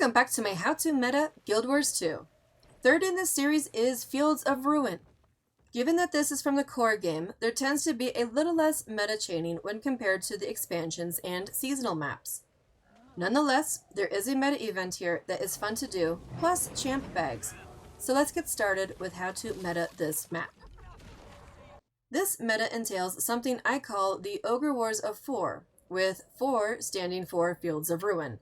Welcome back to my how-to meta, Guild Wars 2. Third in this series is Fields of Ruin. Given that this is from the core game, there tends to be a little less meta chaining when compared to the expansions and seasonal maps. Nonetheless, there is a meta event here that is fun to do, plus champ bags. So let's get started with how to meta this map. This meta entails something I call the Ogre Wars of 4, with 4 standing for Fields of Ruin.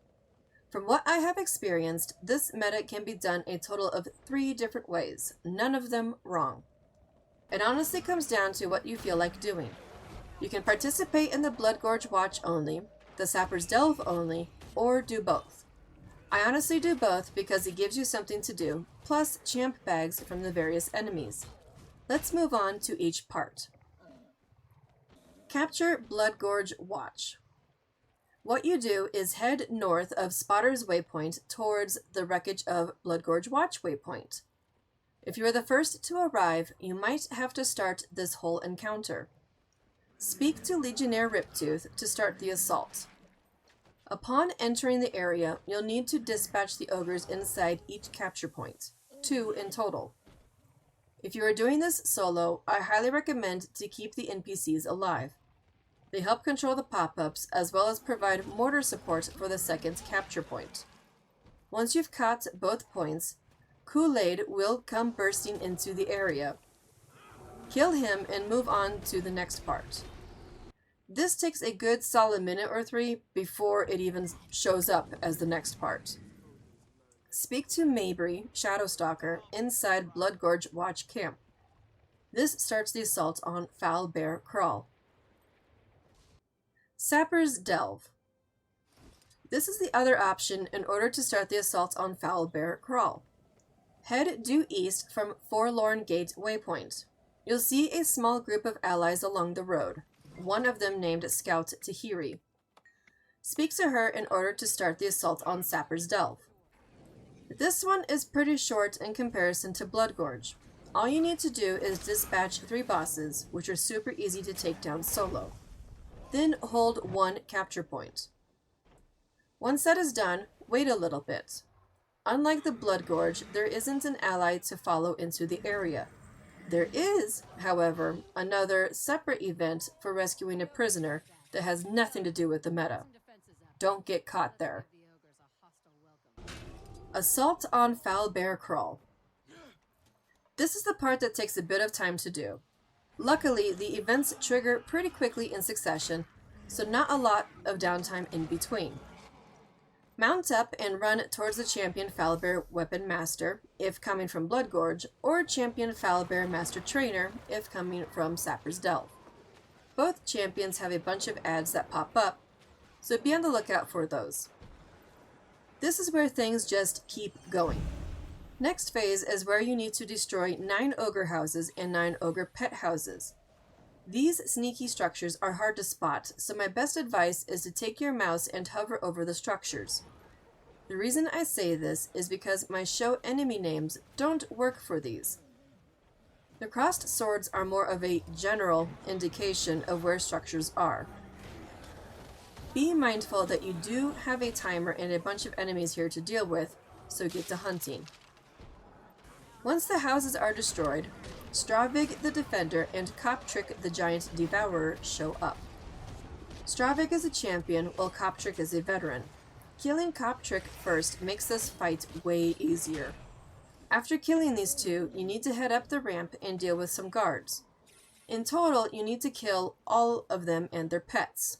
From what I have experienced, this meta can be done a total of 3 different ways, none of them wrong. It honestly comes down to what you feel like doing. You can participate in the Blood Gorge Watch only, the Sapper's Delve only, or do both. I honestly do both because it gives you something to do, plus champ bags from the various enemies. Let's move on to each part. Capture Blood Gorge Watch. What you do is head north of Spotter's Waypoint towards the wreckage of Blood Gorge Watch Waypoint. If you are the first to arrive, you might have to start this whole encounter. Speak to Legionnaire Riptooth to start the assault. Upon entering the area, you'll need to dispatch the ogres inside each capture point, 2 in total. If you are doing this solo, I highly recommend to keep the NPCs alive. They help control the pop-ups as well as provide mortar support for the second capture point. Once you've caught both points, Kool-Aid will come bursting into the area. Kill him and move on to the next part. This takes a good solid minute or 3 before it even shows up as the next part. Speak to Mabry, Shadowstalker, inside Blood Gorge Watch Camp. This starts the assault on Foul Bear Crawl. Sapper's Delve. This is the other option in order to start the assault on Foul Bear Crawl. Head due east from Forlorn Gate Waypoint. You'll see a small group of allies along the road, one of them named Scout Tahiri. Speak to her in order to start the assault on Sapper's Delve. This one is pretty short in comparison to Blood Gorge. All you need to do is dispatch 3 bosses, which are super easy to take down solo. Then hold 1 capture point. Once that is done, wait a little bit. Unlike the Blood Gorge, there isn't an ally to follow into the area. There is, however, another separate event for rescuing a prisoner that has nothing to do with the meta. Don't get caught there. Assault on Foul Bear Crawl. This is the part that takes a bit of time to do. Luckily, the events trigger pretty quickly in succession, so not a lot of downtime in between. Mount up and run towards the Champion Foulbear Weapon Master, if coming from Blood Gorge, or Champion Foulbear Master Trainer, if coming from Sapper's Delve. Both champions have a bunch of ads that pop up, so be on the lookout for those. This is where things just keep going. Next phase is where you need to destroy 9 ogre houses and 9 ogre pet houses. These sneaky structures are hard to spot, so my best advice is to take your mouse and hover over the structures. The reason I say this is because my show enemy names don't work for these. The crossed swords are more of a general indication of where structures are. Be mindful that you do have a timer and a bunch of enemies here to deal with, so get to hunting. Once the houses are destroyed, Stravig the Defender and Coptrick the Giant Devourer show up. Stravig is a champion, while Coptrick is a veteran. Killing Coptrick first makes this fight way easier. After killing these 2, you need to head up the ramp and deal with some guards. In total, you need to kill all of them and their pets.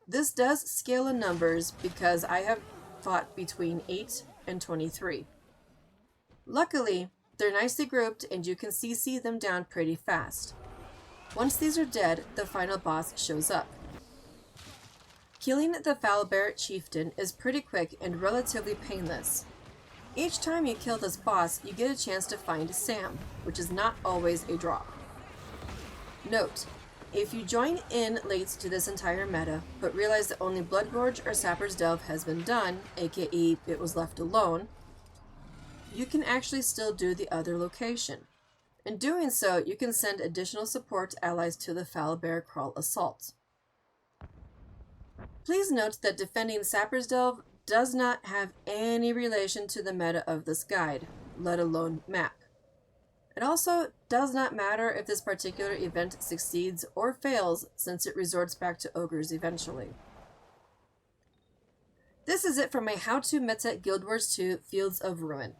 This does scale in numbers because I have fought between 8 and 23. Luckily, they're nicely grouped and you can CC them down pretty fast. Once these are dead, the final boss shows up. Killing the Foulbear Chieftain is pretty quick and relatively painless. Each time you kill this boss, you get a chance to find Sam, which is not always a drop. Note, if you join in late to this entire meta, but realize that only Blood Gorge or Sapper's Delve has been done, aka it was left alone, you can actually still do the other location. In doing so, you can send additional support allies to the Foul Bear Crawl assault. Please note that defending Sapper's Delve does not have any relation to the meta of this guide, let alone map. It also does not matter if this particular event succeeds or fails, since it resorts back to ogres eventually. This is it for my how-to meta Guild Wars 2 Fields of Ruin.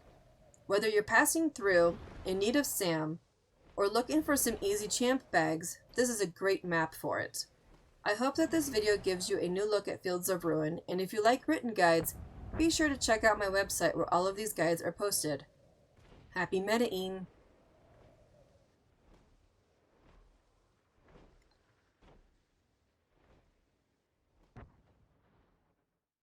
Whether you're passing through, in need of Sam, or looking for some easy champ bags, this is a great map for it. I hope that this video gives you a new look at Fields of Ruin, and if you like written guides, be sure to check out my website where all of these guides are posted. Happy metaing!